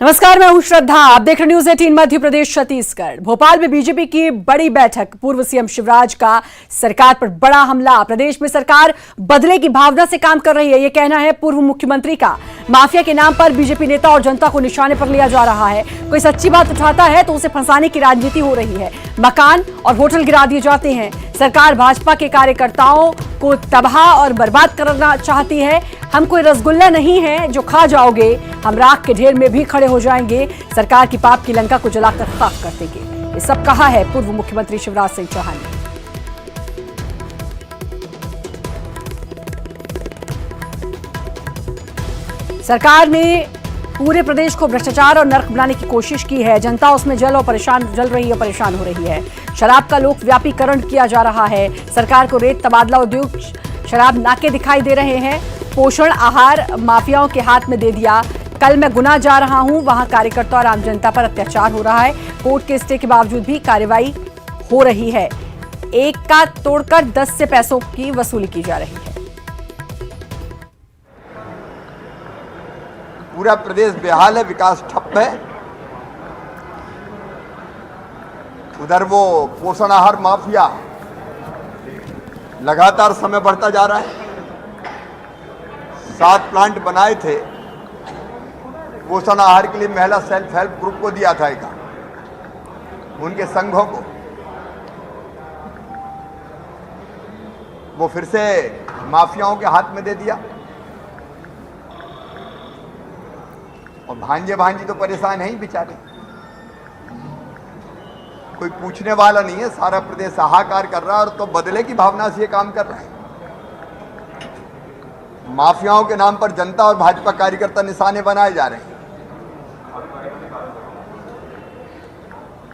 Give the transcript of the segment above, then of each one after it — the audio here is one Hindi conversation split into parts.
नमस्कार, मैं हूं श्रद्धा। आप देख रहे न्यूज 18 मध्य प्रदेश छत्तीसगढ़। भोपाल में बीजेपी की बड़ी बैठक। पूर्व सीएम शिवराज का सरकार पर बड़ा हमला। प्रदेश में सरकार बदले की भावना से काम कर रही है, यह कहना है पूर्व मुख्यमंत्री का। माफिया के नाम पर बीजेपी नेता और जनता को निशाने पर लिया जा रहा है। कोई सच्ची बात उठाता है तो उसे फंसाने की राजनीति हो रही है। मकान और होटल गिरा दिए जाते हैं। सरकार भाजपा के कार्यकर्ताओं को तबाह और बर्बाद करना चाहती है। हम कोई रसगुल्ला नहीं है जो खा जाओगे, हम राख के ढेर में भी खड़े हो जाएंगे। सरकार की पाप की लंका को जलाकर खाक कर देंगे। ये सब कहा है पूर्व मुख्यमंत्री शिवराज सिंह चौहान ने। सरकार ने पूरे प्रदेश को भ्रष्टाचार और नर्क बनाने की कोशिश की है। जनता उसमें जल रही है, परेशान हो रही है। शराब का लोकव्यापीकरण किया जा रहा है। सरकार को रेत तबादला उद्योग शराब नाके दिखाई दे रहे हैं। पोषण आहार माफियाओं के हाथ में दे दिया। कल मैं गुना जा रहा हूं, वहां कार्यकर्ता और आम जनता पर अत्याचार हो रहा है। कोर्ट के स्टे के बावजूद भी कार्रवाई हो रही है। एक का तोड़कर 10 से पैसों की वसूली की जा रही है। पूरा प्रदेश बेहाल है, विकास ठप है। उधर वो पोषण आहार माफिया लगातार समय बढ़ता जा रहा है। 7 प्लांट बनाए थे पोषण आहार के लिए, महिला सेल्फ हेल्प ग्रुप को दिया था, उनके संघों को। वो फिर से माफियाओं के हाथ में दे दिया। और भांजे भांजी तो परेशान है ही बेचारे, कोई पूछने वाला नहीं है। सारा प्रदेश हाहाकार कर रहा है और तो बदले की भावना से ये काम कर रहा है। माफियाओं के नाम पर जनता और भाजपा कार्यकर्ता निशाने बनाए जा रहे हैं।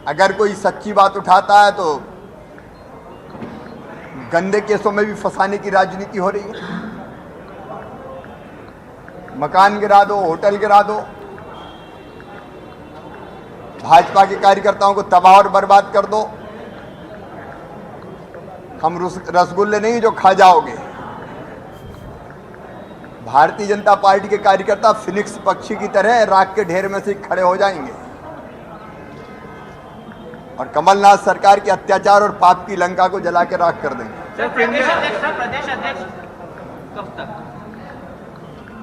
अगर कोई सच्ची बात उठाता है तो गंदे केसों में भी फंसाने की राजनीति हो रही है। मकान गिरा दो, होटल गिरा दो, भाजपा के कार्यकर्ताओं को तबाह और बर्बाद कर दो। हम रसगुल्ले नहीं जो खा जाओगे। भारतीय जनता पार्टी के कार्यकर्ता फिनिक्स पक्षी की तरह राख के ढेर में से खड़े हो जाएंगे और कमलनाथ सरकार के अत्याचार और पाप की लंका को जला के राख कर देंगे। प्रदेश अध्यक्ष कब तक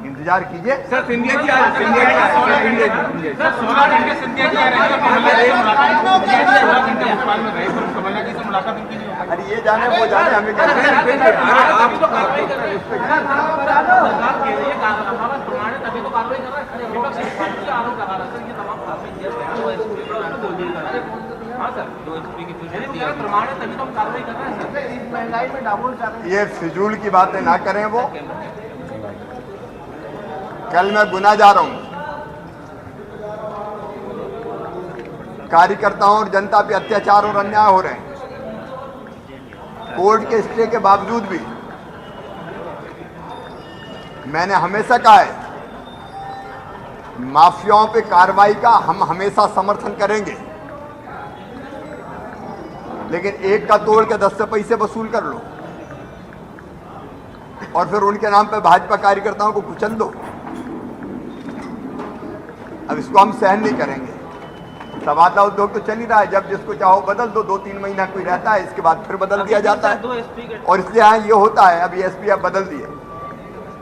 इंतजार कीजिए। Sir, Scindia ji sir, Scindia ji sir, 16 घंटे सिंधिया जी आ रहे हैं। कमलनाथ जी से मुलाकात उनकी नहीं होगी। अरे ये जाने वो जाने, हमें क्या आप तो कार्रवाई कर रहे हैं। सरकार कह रही है हमारा प्रमाणित तभी तो कार्रवाई कर रहा है। विपक्ष इस बात का आरोप लगा रहा है सर, ये तमाम कार्रवाई किया गया है। वो एसपी को बोल दिया। हाँ सर, जो एसपी की प्रमाणित तभी तो हम कार्रवाई कर रहे हैं सर। इस महंगाई में डाबोल चाह रहे हैं। ये फिजूल की बातें ना करें। वो कल मैं गुना जा रहा हूं। कार्यकर्ताओं और जनता पे अत्याचार और अन्याय हो रहे हैं। कोर्ट के स्टे के बावजूद भी मैंने हमेशा कहा है, माफियाओं पे कार्रवाई का हम हमेशा समर्थन करेंगे, लेकिन एक का तोड़ के 10 से पैसे वसूल कर लो और फिर उनके नाम पे भाजपा कार्यकर्ताओं को कुचल दो। अब इसको हम सहन नहीं करेंगे। तबादला उद्योग तो चल ही रहा है, जब जिसको चाहो बदल दो। 2-3 महीना कोई रहता है, इसके बाद फिर बदल दिया जाता है। और इसलिए हाँ ये होता है, अभी एसपी अब बदल दिए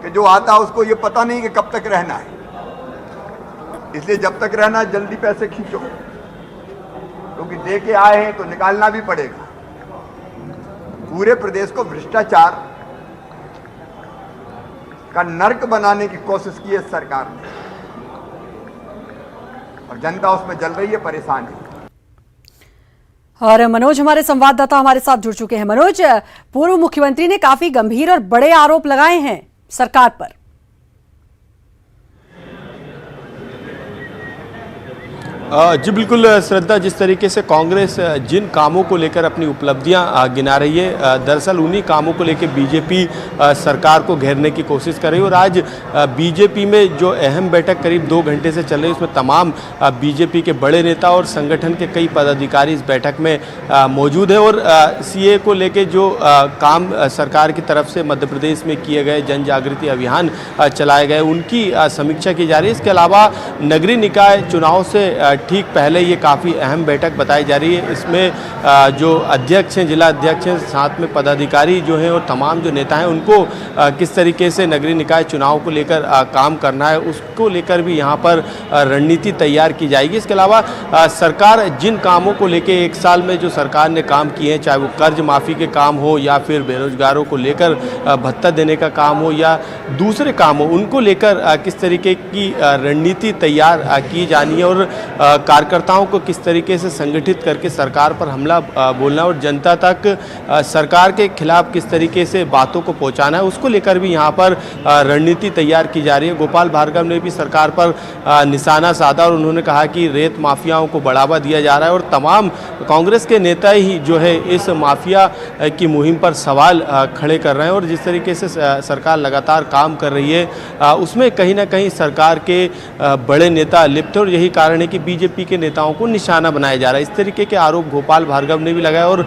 कि जो आता है उसको ये पता नहीं कि कब तक रहना है। इसलिए जब तक रहना है जल्दी पैसे खींचो, क्योंकि दे के आए हैं तो निकालना भी पड़ेगा। पूरे प्रदेश को भ्रष्टाचार का नर्क बनाने की कोशिश की है सरकार ने और जनता उसमें जल रही है, परेशान है। और मनोज हमारे संवाददाता हमारे साथ जुड़ चुके हैं। मनोज, पूर्व मुख्यमंत्री ने काफी गंभीर और बड़े आरोप लगाए हैं सरकार पर। जी बिल्कुल श्रद्धा, जिस तरीके से कांग्रेस जिन कामों को लेकर अपनी उपलब्धियां गिना रही है, दरअसल उन्हीं कामों को लेकर बीजेपी सरकार को घेरने की कोशिश कर रही है। और आज बीजेपी में जो अहम बैठक करीब 2 घंटे से चल रही है, उसमें तमाम बीजेपी के बड़े नेता और संगठन के कई पदाधिकारी इस बैठक में मौजूद है। और सीए को लेकर जो काम सरकार की तरफ से मध्य प्रदेश में किए गए, जन जागृति अभियान चलाए गए, उनकी समीक्षा की जा रही है। इसके अलावा नगरीय निकाय चुनाव से ठीक पहले ये काफ़ी अहम बैठक बताई जा रही है। इसमें जो अध्यक्ष हैं, जिला अध्यक्ष हैं, साथ में पदाधिकारी जो हैं और तमाम जो नेता हैं, उनको किस तरीके से नगरीय निकाय चुनाव को लेकर काम करना है, उसको लेकर भी यहाँ पर रणनीति तैयार की जाएगी। इसके अलावा सरकार जिन कामों को लेकर 1 साल में जो सरकार ने काम किए हैं, चाहे वो कर्ज माफ़ी के काम हो या फिर बेरोजगारों को लेकर भत्ता देने का काम हो या दूसरे काम हो, उनको लेकर किस तरीके की रणनीति तैयार की जानी है और कार्यकर्ताओं को किस तरीके से संगठित करके सरकार पर हमला बोलना और जनता तक सरकार के खिलाफ किस तरीके से बातों को पहुंचाना है, उसको लेकर भी यहाँ पर रणनीति तैयार की जा रही है। गोपाल भार्गव ने भी सरकार पर निशाना साधा और उन्होंने कहा कि रेत माफियाओं को बढ़ावा दिया जा रहा है और तमाम कांग्रेस के नेता ही जो है इस माफिया की मुहिम पर सवाल खड़े कर रहे हैं। और जिस तरीके से सरकार लगातार काम कर रही है, उसमें कहीं ना कहीं सरकार के बड़े नेता लिप्त हैं और यही कारण है कि बीजेपी के नेताओं को निशाना बनाया जा रहा है। इस तरीके के आरोप गोपाल भार्गव ने भी लगाया और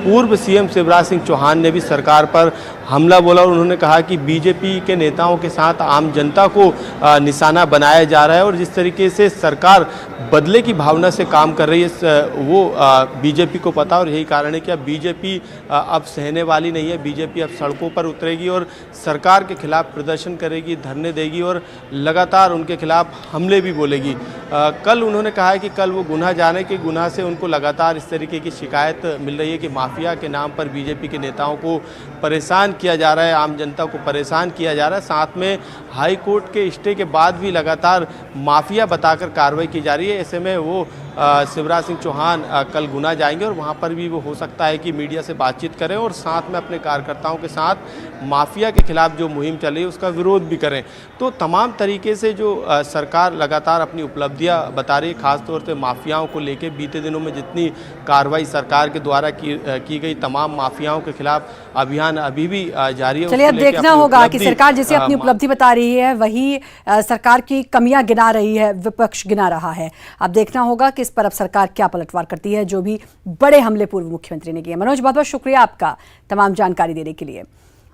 पूर्व सीएम शिवराज सिंह चौहान ने भी सरकार पर हमला बोला और उन्होंने कहा कि बीजेपी के नेताओं के साथ आम जनता को निशाना बनाया जा रहा है और जिस तरीके से सरकार बदले की भावना से काम कर रही है वो बीजेपी को पता और यही कारण है कि अब बीजेपी अब सहने वाली नहीं है। बीजेपी अब सड़कों पर उतरेगी और सरकार के खिलाफ प्रदर्शन करेगी, धरने देगी और लगातार उनके खिलाफ हमले भी बोलेगी। कल उन्होंने कहा है कि कल वो गुनाह जाने के गुनाह से उनको लगातार इस तरीके की शिकायत मिल रही है कि माफिया के नाम पर बीजेपी के नेताओं को परेशान किया जा रहा है, आम जनता को परेशान किया जा रहा है। साथ में हाई कोर्ट के स्टे के बाद भी लगातार माफिया बताकर कार्रवाई की जा रही है। ऐसे में वो शिवराज सिंह चौहान कल गुना जाएंगे और वहाँ पर भी वो हो सकता है कि मीडिया से बातचीत करें और साथ में अपने कार्यकर्ताओं के साथ माफिया के खिलाफ जो मुहिम चल रही है उसका विरोध भी करें। तो तमाम तरीके से जो सरकार लगातार अपनी उपलब्धियां बता रही है, खासतौर से माफियाओं को लेकर बीते दिनों में जितनी कार्रवाई सरकार के द्वारा की गई, तमाम माफियाओं के खिलाफ अभियान अभी भी जारी है। चलिए अब देखना होगा कि सरकार जैसे अपनी उपलब्धि बता रही है वही सरकार की कमियां गिना रही है, विपक्ष गिना रहा है। अब देखना होगा कि इस पर अब सरकार क्या पलटवार करती है, जो भी बड़े हमले पूर्व मुख्यमंत्री ने किए। मनोज, बहुत बहुत शुक्रिया आपका तमाम जानकारी देने के लिए।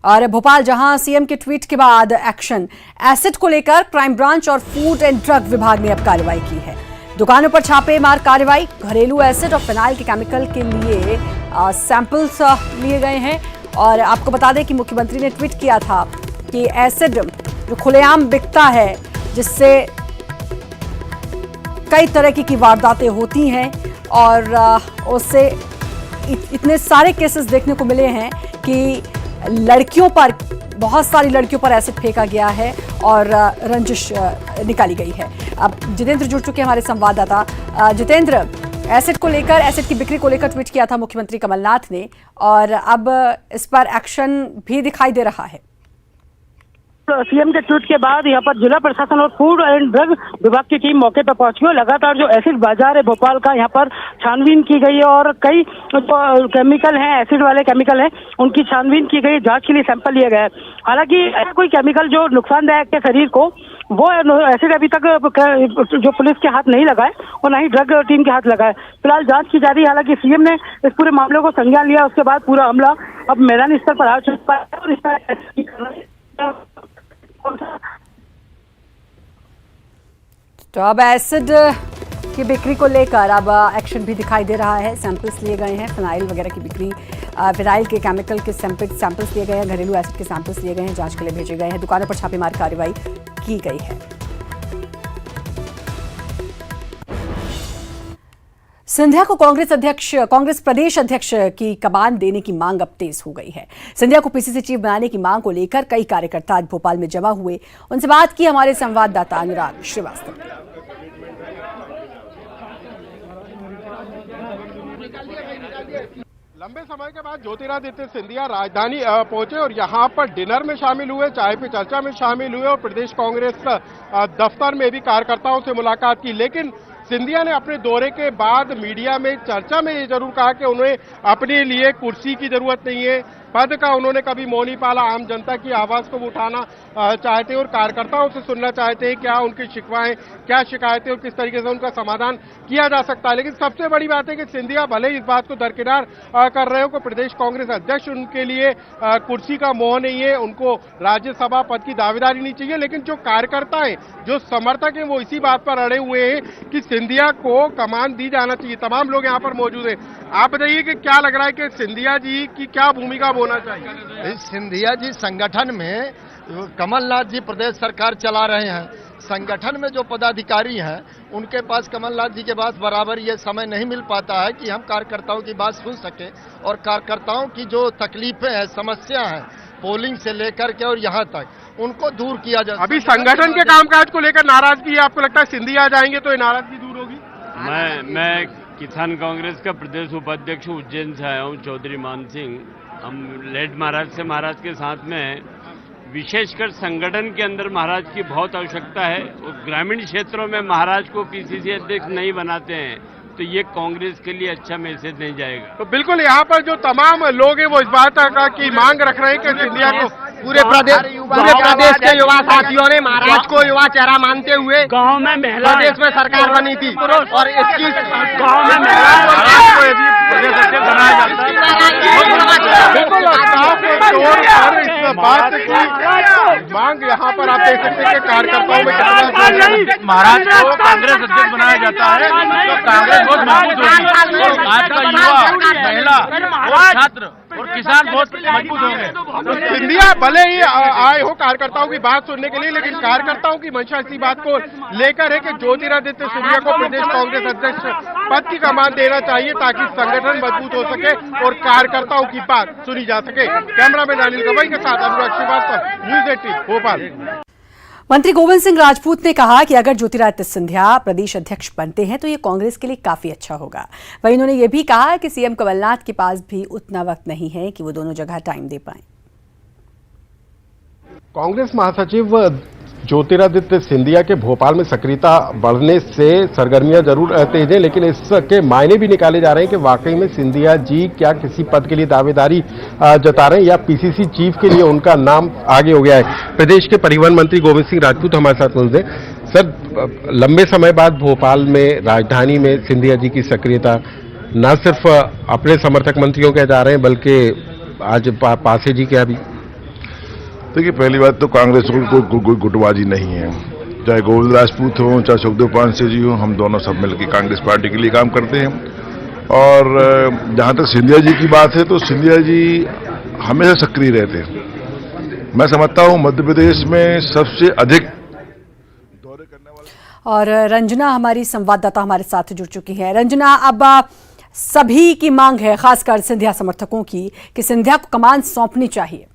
और भोपाल जहां सीएम के ट्वीट के बाद एक्शन, एसिड को लेकर क्राइम ब्रांच और फूड एंड ड्रग विभाग ने अब कार्रवाई की है। दुकानों पर छापेमार कार्रवाई, घरेलू एसिड और फिनाइल के केमिकल के लिए सैंपल्स लिए गए हैं। और आपको बता दें कि मुख्यमंत्री ने ट्वीट किया था कि एसिड जो खुलेआम बिकता है, जिससे कई तरह की वारदातें होती हैं और उससे इतने सारे केसेस देखने को मिले हैं कि लड़कियों पर, बहुत सारी लड़कियों पर एसिड फेंका गया है और रंजिश निकाली गई है। अब जितेंद्र जुड़ चुके हैं हमारे संवाददाता। जितेंद्र, एसिड को लेकर, एसिड की बिक्री को लेकर ट्वीट किया था मुख्यमंत्री कमलनाथ ने और अब इस पर एक्शन भी दिखाई दे रहा है। सीएम के ट्वीट के बाद यहाँ पर जिला प्रशासन और फूड एंड ड्रग विभाग की टीम मौके पर पहुंची और लगातार जो एसिड बाजार है भोपाल का, यहाँ पर छानबीन की गई है और कई केमिकल हैं, एसिड वाले केमिकल हैं, उनकी छानबीन की गई, जांच के लिए सैंपल लिया गया है। हालांकि ऐसा कोई केमिकल जो नुकसानदायक है शरीर को, वो एसिड अभी तक जो पुलिस के हाथ नहीं लगा है और न ही ड्रग टीम के हाथ लगा है। फिलहाल जांच की जा रही है। हालांकि सीएम ने इस पूरे मामले को संज्ञान लिया, उसके बाद पूरा हमला अब मैदानी स्तर पर आ चुका है और इस पर तो अब एसिड की बिक्री को लेकर अब एक्शन भी दिखाई दे रहा है। सैंपल्स लिए गए हैं, फिनाइल वगैरह की बिक्री, फिनाइल के केमिकल के सैंपल्स लिए गए हैं, घरेलू एसिड के सैंपल्स लिए गए हैं, जांच के लिए भेजे गए हैं, दुकानों पर छापेमार कार्रवाई की गई है। सिंधिया को कांग्रेस प्रदेश अध्यक्ष की कमान देने की मांग अब तेज हो गई है। सिंधिया को पीसीसी चीफ बनाने की मांग को लेकर कई कार्यकर्ता आज भोपाल में जमा हुए। उनसे बात की हमारे संवाददाता अनुराग श्रीवास्तव। लंबे समय के बाद ज्योतिरादित्य सिंधिया राजधानी पहुंचे और यहां पर डिनर में शामिल हुए, चाय पे चर्चा में शामिल हुए और प्रदेश कांग्रेस दफ्तर में भी कार्यकर्ताओं से मुलाकात की। लेकिन सिंधिया ने अपने दौरे के बाद मीडिया में चर्चा में ये जरूर कहा कि उन्हें अपने लिए कुर्सी की जरूरत नहीं है, पद का उन्होंने कभी मोह नहीं पाला। आम जनता की आवाज को वो उठाना चाहते हैं और कार्यकर्ताओं से सुनना चाहते हैं क्या उनकी शिकवाएं, क्या शिकायतें और किस तरीके से उनका समाधान किया जा सकता है। लेकिन सबसे बड़ी बात है कि सिंधिया भले ही इस बात को दरकिनार कर रहे हो कि प्रदेश कांग्रेस अध्यक्ष उनके लिए कुर्सी का मोह नहीं है, उनको राज्यसभा पद की दावेदारी नहीं चाहिए, लेकिन जो कार्यकर्ता है, जो समर्थक है, वो इसी बात पर अड़े हुए हैं कि सिंधिया को कमान दी जाना चाहिए। तमाम लोग यहाँ पर मौजूद हैं। आप बताइए कि क्या लग रहा है कि सिंधिया जी की क्या भूमिका होना चाहिए? सिंधिया जी संगठन में, कमलनाथ जी प्रदेश सरकार चला रहे हैं, संगठन में जो पदाधिकारी हैं उनके पास कमलनाथ जी के पास बराबर ये समय नहीं मिल पाता है कि हम कार्यकर्ताओं की बात सुन सकें और कार्यकर्ताओं की जो तकलीफें हैं, समस्या हैं, पोलिंग से लेकर के और यहाँ तक उनको दूर किया जाए। अभी संगठन के कामकाज को लेकर नाराजगी है, आपको लगता है सिंधिया जाएंगे तो ये नाराजगी दूर होगी? मैं किसान कांग्रेस का प्रदेश उपाध्यक्ष उज्जैन से आया हूँ, चौधरी मान सिंह। हम लेट महाराज से महाराज के साथ में, विशेषकर संगठन के अंदर महाराज की बहुत आवश्यकता है और ग्रामीण क्षेत्रों में महाराज को पीसीसी अध्यक्ष नहीं बनाते हैं तो ये कांग्रेस के लिए अच्छा मैसेज नहीं जाएगा। तो बिल्कुल यहाँ पर जो तमाम लोग हैं वो इस बात की मांग रख रहे हैं कि सिंधिया को पूरे प्रदेश के युवा साथियों ने महाराज को युवा चेहरा मानते हुए गांव में महिला प्रदेश में सरकार बनी थी और इसकी गांव में महाराज को यदि प्रदेश अध्यक्ष बनाया जाता है बिल्कुल इस बात की मांग यहाँ पर आप देख सकते हैं कि कार्यकर्ताओं में महाराज को कांग्रेस अध्यक्ष बनाया जाता है तो कांग्रेस बहुत मजबूत होगी और आज का युवा, महिला और छात्र और किसान बहुत मजबूत होंगे। सिंधिया भले ही आए हो कार्यकर्ताओं की बात सुनने के लिए, लेकिन कार्यकर्ताओं की मंशा इसी बात को लेकर है कि ज्योतिरादित्य सिंधिया को प्रदेश कांग्रेस अध्यक्ष पद की कमान देना चाहिए ताकि संगठन मजबूत हो सके और कार्यकर्ताओं की बात सुनी जा सके। कैमरामैन अनिल गवई के साथ अनुराग श्रीवास्तव, न्यूज 18 भोपाल। मंत्री गोविंद सिंह राजपूत ने कहा कि अगर ज्योतिरादित्य सिंधिया प्रदेश अध्यक्ष बनते हैं तो ये कांग्रेस के लिए काफी अच्छा होगा। वहीं उन्होंने ये भी कहा कि सीएम कमलनाथ के पास भी उतना वक्त नहीं है कि वो दोनों जगह टाइम दे पाएं। कांग्रेस महासचिव ज्योतिरादित्य सिंधिया के भोपाल में सक्रियता बढ़ने से सरगर्मियां जरूर तेज हैं, लेकिन इसके मायने भी निकाले जा रहे हैं कि वाकई में सिंधिया जी क्या किसी पद के लिए दावेदारी जता रहे हैं या पीसीसी चीफ के लिए उनका नाम आगे हो गया है। प्रदेश के परिवहन मंत्री गोविंद सिंह राजपूत हमारे साथ मौजूद हैं। सर, लंबे समय बाद भोपाल में, राजधानी में सिंधिया जी की सक्रियता न सिर्फ अपने समर्थक मंत्रियों के जा रहे हैं बल्कि आज पासे जी क्या भी? देखिए, पहली बात तो कांग्रेस को कोई गुटबाजी नहीं है, चाहे गोविंद राजपूत हो चाहे सुखदेव पांसे जी हो, हम दोनों सब मिलकर कांग्रेस पार्टी के लिए काम करते हैं। और जहां तक सिंधिया जी की बात है तो सिंधिया जी हमेशा सक्रिय रहते हैं। मैं समझता हूं मध्य प्रदेश में सबसे अधिक दौरे करने वाले। और रंजना हमारी संवाददाता हमारे साथ जुड़ चुकी है। रंजना, अब सभी की मांग है, खासकर सिंधिया समर्थकों की, कि सिंधिया को कमान सौंपनी चाहिए।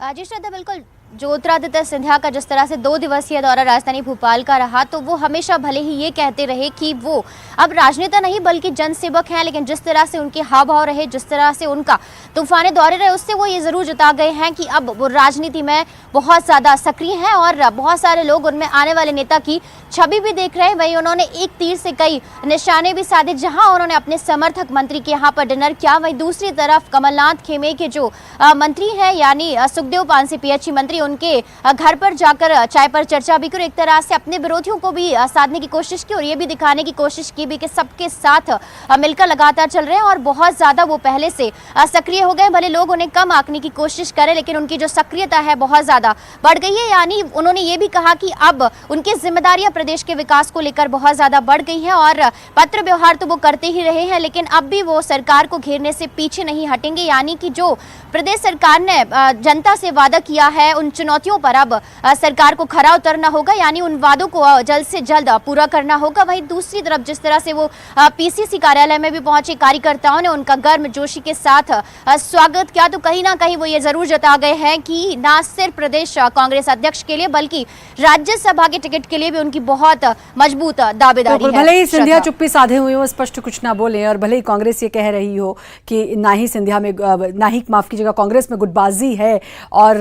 जी श्रद्धा, बिल्कुल ज्योतिरादित्य सिंधिया का जिस तरह से 2 दिवसीय दौरा राजधानी भोपाल का रहा, तो वो हमेशा भले ही ये कहते रहे कि वो अब राजनेता नहीं बल्कि जनसेवक हैं, लेकिन जिस तरह से उनके हाव भाव रहे, जिस तरह से उनका तूफानी दौरे रहे, उससे वो ये जरूर जता गए हैं कि अब वो राजनीति में बहुत ज़्यादा सक्रिय हैं और बहुत सारे लोग उनमें आने वाले नेता की छवि भी देख रहे हैं। वहीं उन्होंने एक तीर से कई निशाने भी साधे, जहां उन्होंने अपने समर्थक मंत्री के यहाँ पर डिनर किया, वहीं दूसरी तरफ कमलनाथ खेमे के जो मंत्री हैं यानी सुखदेव पांसे पीएचई मंत्री, उनके घर पर जाकर चाय पर चर्चा भी की, एक तरह से अपने विरोधियों को भी साधने की कोशिश की और ये भी दिखाने की कोशिश की भी कि सबके साथ मिलकर लगातार चल रहे हैं और बहुत ज्यादा वो पहले से सक्रिय हो गए। भले लोग उन्हें कम आंकने की कोशिश करें, लेकिन उनकी जो सक्रियता है बहुत ज्यादा बढ़ गई है। यानी उन्होंने ये भी कहा कि अब उनकी जिम्मेदारियां प्रदेश के विकास को लेकर बहुत ज्यादा बढ़ गई हैं और पत्र व्यवहार तो वो करते ही रहे हैं, लेकिन अब भी वो सरकार को घेरने से पीछे नहीं हटेंगे। यानी कि जो प्रदेश सरकार ने जनता से वादा किया है, उन चुनौतियों पर अब सरकार को खरा उतरना होगा, यानी उन वादों को जल्द से जल्द पूरा करना होगा। वहीं दूसरी तरफ जिस तरह से वो पीसीसी कार्यालय में भी पहुंचे, कार्यकर्ताओं ने उनका गर्मजोशी के साथ स्वागत किया, तो कहीं ना कहीं वो ये जरूर जता गए हैं कि ना सिर्फ प्रदेश कांग्रेस अध्यक्ष के लिए बल्कि राज्यसभा के टिकट के लिए भी उनकी बहुत मजबूत दावेदारी है। भले ही सिंधिया चुप्पी साधे हुए हो, स्पष्ट कुछ ना बोले, और भले ही कांग्रेस ये कह रही हो कि ना ही सिंधिया में, ना ही माफ कीजिएगा, कांग्रेस में गुटबाजी है और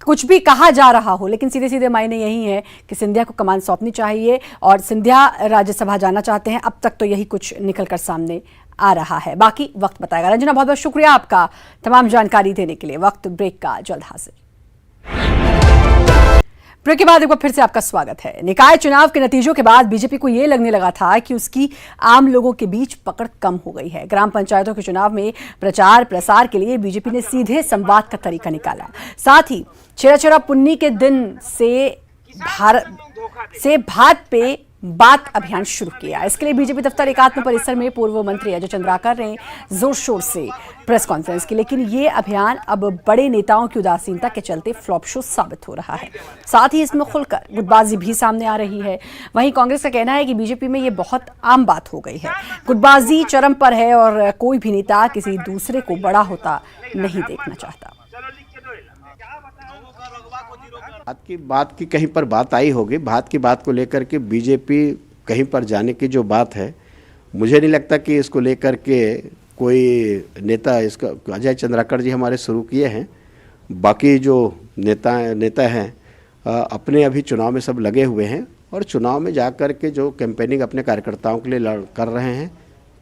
कुछ भी कहा जा रहा हो, लेकिन सीधे सीधे मायने यही है कि सिंधिया को कमान सौंपनी चाहिए और सिंधिया राज्यसभा जाना चाहते हैं। अब तक तो यही कुछ निकलकर सामने आ रहा है, बाकी वक्त बताएगा। रंजना, बहुत बहुत शुक्रिया आपका तमाम जानकारी देने के लिए। वक्त ब्रेक का जल्द हाजिर। ब्रेक के बाद एक बार फिर से आपका स्वागत है। निकाय चुनाव के नतीजों के बाद बीजेपी को यह लगने लगा था कि उसकी आम लोगों के बीच पकड़ कम हो गई है। ग्राम पंचायतों के चुनाव में प्रचार प्रसार के लिए बीजेपी ने सीधे संवाद का तरीका निकाला। साथ ही चेरा पुन्नी के दिन से भात पे बात अभियान शुरू किया। इसके लिए बीजेपी दफ्तर एकात्म परिसर में पूर्व मंत्री अजय चंद्राकर ने जोर शोर से प्रेस कॉन्फ्रेंस की, लेकिन ये अभियान अब बड़े नेताओं की उदासीनता के चलते फ्लॉप शो साबित हो रहा है। साथ ही इसमें खुलकर गुटबाजी भी सामने आ रही है। वहीं कांग्रेस का कहना है कि बीजेपी में ये बहुत आम बात हो गई है, गुटबाजी चरम पर है और कोई भी नेता किसी दूसरे को बड़ा होता नहीं देखना चाहता। बात की कहीं पर बात आई होगी, बात की बात को लेकर के बीजेपी कहीं पर जाने की जो बात है, मुझे नहीं लगता कि इसको लेकर के कोई नेता, इसका अजय चंद्राकर जी हमारे शुरू किए हैं। बाकी जो नेता हैं अपने अभी चुनाव में सब लगे हुए हैं और चुनाव में जाकर के जो कैंपेनिंग अपने कार्यकर्ताओं के लिए कर रहे हैं।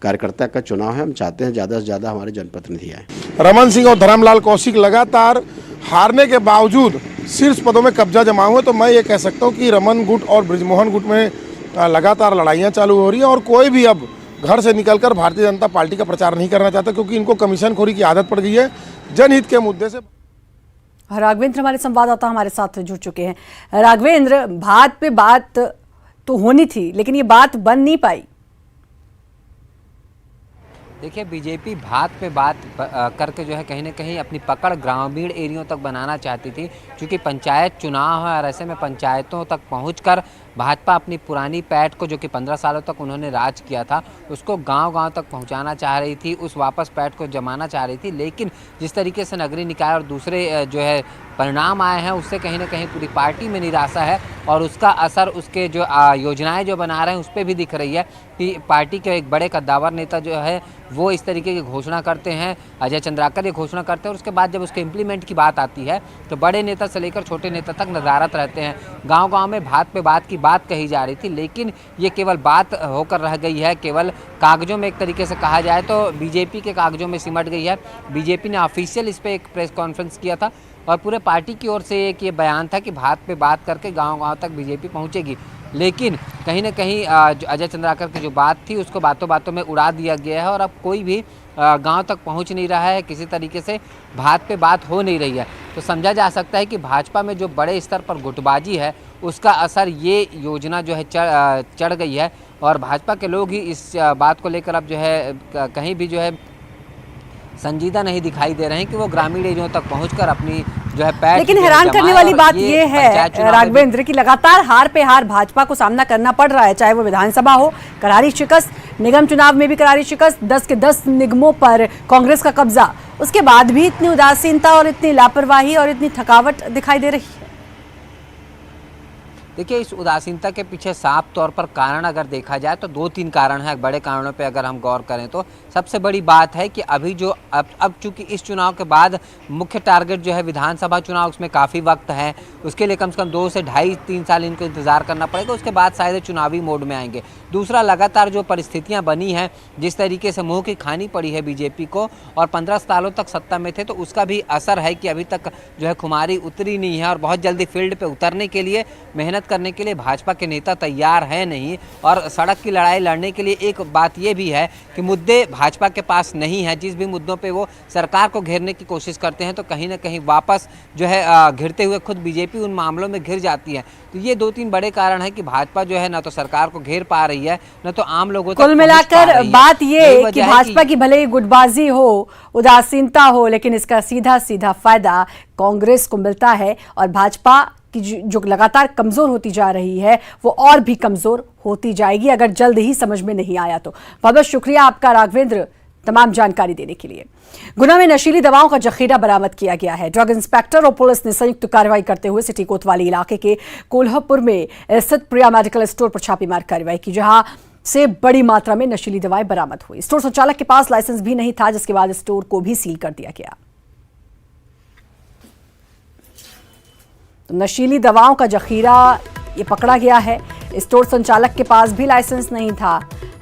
कार्यकर्ता का चुनाव है, हम चाहते हैं ज़्यादा से ज़्यादा हमारे जनप्रतिनिधि आए। रमन सिंह और धर्मलाल कौशिक लगातार हारने के बावजूद शीर्ष पदों में कब्जा जमा हुए, तो मैं ये कह सकता हूँ कि रमन गुट और बृजमोहन गुट में लगातार लड़ाइयाँ चालू हो रही हैं और कोई भी अब घर से निकलकर भारतीय जनता पार्टी का प्रचार नहीं करना चाहता, क्योंकि इनको कमीशन खोरी की आदत पड़ गई है। जनहित के मुद्दे से राघवेंद्र हमारे संवाददाता हमारे साथ जुड़ चुके हैं। राघवेंद्र, भात पे बात तो होनी थी, लेकिन ये बात बन नहीं पाई। देखिए, बीजेपी भात पे बात करके जो है कहीं ना कहीं अपनी पकड़ ग्रामीण एरियो तक बनाना चाहती थी, क्योंकि पंचायत चुनाव है और ऐसे में पंचायतों तक पहुंचकर भाजपा अपनी पुरानी पैठ को, जो कि 15 सालों तक उन्होंने राज किया था, उसको गांव-गांव तक पहुंचाना चाह रही थी, उस वापस पैठ को जमाना चाह रही थी। लेकिन जिस तरीके से नगरीय निकाय और दूसरे जो है परिणाम आए हैं, उससे कहीं ना कहीं पूरी पार्टी में निराशा है और उसका असर उसके जो योजनाएं जो बना रहे हैं उस पर भी दिख रही है कि पार्टी के एक बड़े कद्दावर नेता जो है वो इस तरीके की घोषणा करते हैं, अजय चंद्राकर ये घोषणा करते हैं और उसके बाद जब उसके इम्प्लीमेंट की बात आती है तो बड़े नेता से लेकर छोटे नेता तक नदारत रहते हैं। गांव-गांव में भात पे बात की बात कही जा रही थी, लेकिन ये केवल बात होकर रह गई है, केवल कागजों में एक तरीके से कहा जाए तो बीजेपी के कागजों में सिमट गई है। बीजेपी ने ऑफिशियल इस पर एक प्रेस कॉन्फ्रेंस किया था और पूरे पार्टी की ओर से एक ये बयान था कि भात पे बात करके गांव-गांव तक बीजेपी पहुंचेगी, लेकिन कहीं ना कहीं अजय चंद्राकर की जो बात थी उसको बातों बातों में उड़ा दिया गया है और अब कोई भी गांव तक पहुंच नहीं रहा है, किसी तरीके से भात पे बात हो नहीं रही है। तो समझा जा सकता है कि भाजपा में जो बड़े स्तर पर गुटबाजी है उसका असर ये योजना जो है चढ़ गई है और भाजपा के लोग ही इस बात को लेकर अब जो है कहीं भी जो है संजीदा नहीं दिखाई दे रहे हैं कि वो ग्रामीण एरियो तक पहुंचकर अपनी जो है पैठ। लेकिन हैरान करने वाली बात ये है राघवेंद्र की लगातार हार पे हार भाजपा को सामना करना पड़ रहा है, चाहे वो विधानसभा हो करारी शिकस्त, निगम चुनाव में भी करारी शिकस्त, 10 के 10 निगमों पर कांग्रेस का कब्जा, उसके बाद भी इतनी उदासीनता और इतनी लापरवाही और इतनी थकावट दिखाई दे रही है। देखिए, इस उदासीनता के पीछे साफ तौर पर कारण अगर देखा जाए तो 2-3 कारण हैं। बड़े कारणों पे अगर हम गौर करें तो सबसे बड़ी बात है कि अभी जो अब चूंकि इस चुनाव के बाद मुख्य टारगेट जो है विधानसभा चुनाव, उसमें काफ़ी वक्त है, उसके लिए कम से कम 2 से 2.5-3 साल इनको इंतज़ार करना पड़ेगा, उसके बाद शायद चुनावी मोड में आएंगे। दूसरा, लगातार जो परिस्थितियाँ बनी हैं, जिस तरीके से मुँह की खानी पड़ी है बीजेपी को और 15 सालों तक सत्ता में थे, तो उसका भी असर है कि अभी तक जो है खुमारी उतरी नहीं है और बहुत जल्दी फील्ड पर उतरने के लिए मेहनत करने के लिए भाजपा के नेता तैयार है नहीं। और सड़क की लड़ाई लड़ने के लिए एक बात यह भी है कि मुद्दे भाजपा के पास नहीं है। जिस भी मुद्दों पे वो सरकार को घेरने की कोशिश करते हैं तो कहीं ना कहीं वापस जो है घिरते हुए खुद बीजेपी उन मामलों में घिर जाती है। तो ये 2-3 बड़े कारण है कि भाजपा जो है ना तो सरकार को घेर पा रही है, न तो आम लोगों तक। कुल मिलाकर बात ये कि भाजपा की भले ही गुटबाजी हो, उदासीनता हो, लेकिन इसका सीधा सीधा फायदा कांग्रेस को मिलता है और भाजपा की जो लगातार कमजोर होती जा रही है वो और भी कमजोर होती जाएगी अगर जल्द ही समझ में नहीं आया तो। बहुत बहुत शुक्रिया आपका राघवेंद्र तमाम जानकारी देने के लिए। गुना में नशीली दवाओं का जखीरा बरामद किया गया है। ड्रग इंस्पेक्टर और पुलिस ने संयुक्त कार्रवाई करते हुए सिटी कोतवाली इलाके के कोल्हापुर में स्थित प्रिया मेडिकल स्टोर पर छापेमार कार्रवाई की, जहां से बड़ी मात्रा में नशीली दवाएं बरामद हुई। स्टोर संचालक के पास लाइसेंस भी नहीं था, जिसके बाद स्टोर को भी सील कर दिया गया। तो नशीली दवाओं का जखीरा ये पकड़ा गया है। स्टोर संचालक के पास भी लाइसेंस नहीं था,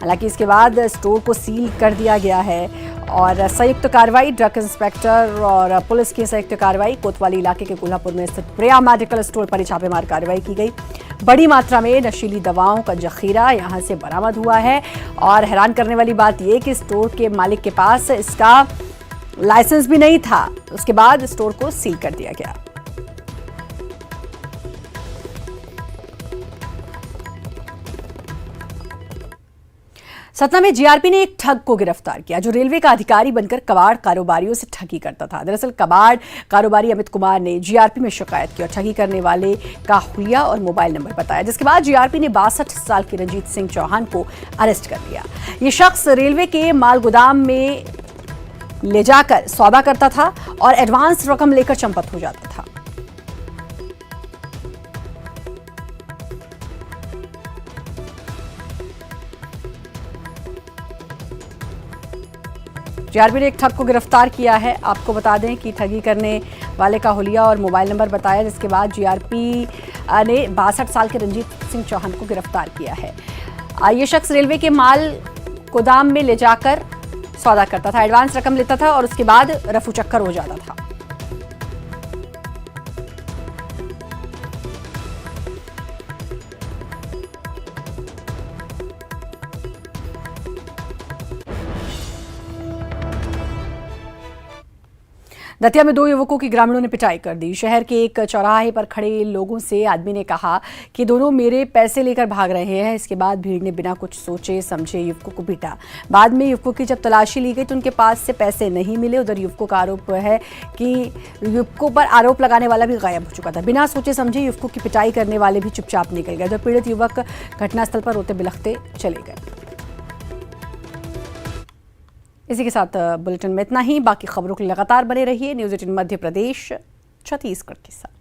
हालांकि इसके बाद स्टोर को सील कर दिया गया है। और संयुक्त कार्रवाई, ड्रग इंस्पेक्टर और पुलिस की संयुक्त कार्रवाई, कोतवाली इलाके के कोल्हापुर में स्थित प्रिया मेडिकल स्टोर पर छापेमार कार्रवाई की गई। बड़ी मात्रा में नशीली दवाओं का जखीरा यहां से बरामद हुआ है। और हैरान करने वाली बात यह कि स्टोर के मालिक के पास इसका लाइसेंस भी नहीं था, उसके बाद स्टोर को सील कर दिया गया। सतना में जीआरपी ने एक ठग को गिरफ्तार किया जो रेलवे का अधिकारी बनकर कबाड़ कारोबारियों से ठगी करता था। दरअसल कबाड़ कारोबारी अमित कुमार ने जीआरपी में शिकायत की और ठगी करने वाले का हुलिया और मोबाइल नंबर बताया, जिसके बाद जीआरपी ने 62 साल के रंजीत सिंह चौहान को अरेस्ट कर लिया। ये शख्स रेलवे के माल गोदाम में ले जाकर सौदा करता था और एडवांस रकम लेकर चंपत हो जाता था। जीआरपी ने एक ठग को गिरफ्तार किया है। आपको बता दें कि ठगी करने वाले का हुलिया और मोबाइल नंबर बताया, जिसके बाद जीआरपी ने 62 साल के रंजीत सिंह चौहान को गिरफ्तार किया है। ये शख्स रेलवे के माल गोदाम में ले जाकर सौदा करता था, एडवांस रकम लेता था और उसके बाद रफू चक्कर हो जाता था। दतिया में 2 युवकों की ग्रामीणों ने पिटाई कर दी। शहर के एक चौराहे पर खड़े लोगों से आदमी ने कहा कि दोनों मेरे पैसे लेकर भाग रहे हैं। इसके बाद भीड़ ने बिना कुछ सोचे समझे युवकों को पीटा। बाद में युवकों की जब तलाशी ली गई तो उनके पास से पैसे नहीं मिले। उधर युवकों का आरोप है कि युवकों पर आरोप लगाने वाला भी गायब हो चुका था। बिना सोचे समझे युवकों की पिटाई करने वाले भी चुपचाप निकल गए। उधर पीड़ित युवक घटनास्थल पर रोते बिलखते चले गए। इसी के साथ बुलेटिन में इतना ही। बाकी खबरों के लिए लगातार बने रहिए न्यूज़ 18 मध्य प्रदेश छत्तीसगढ़ के साथ।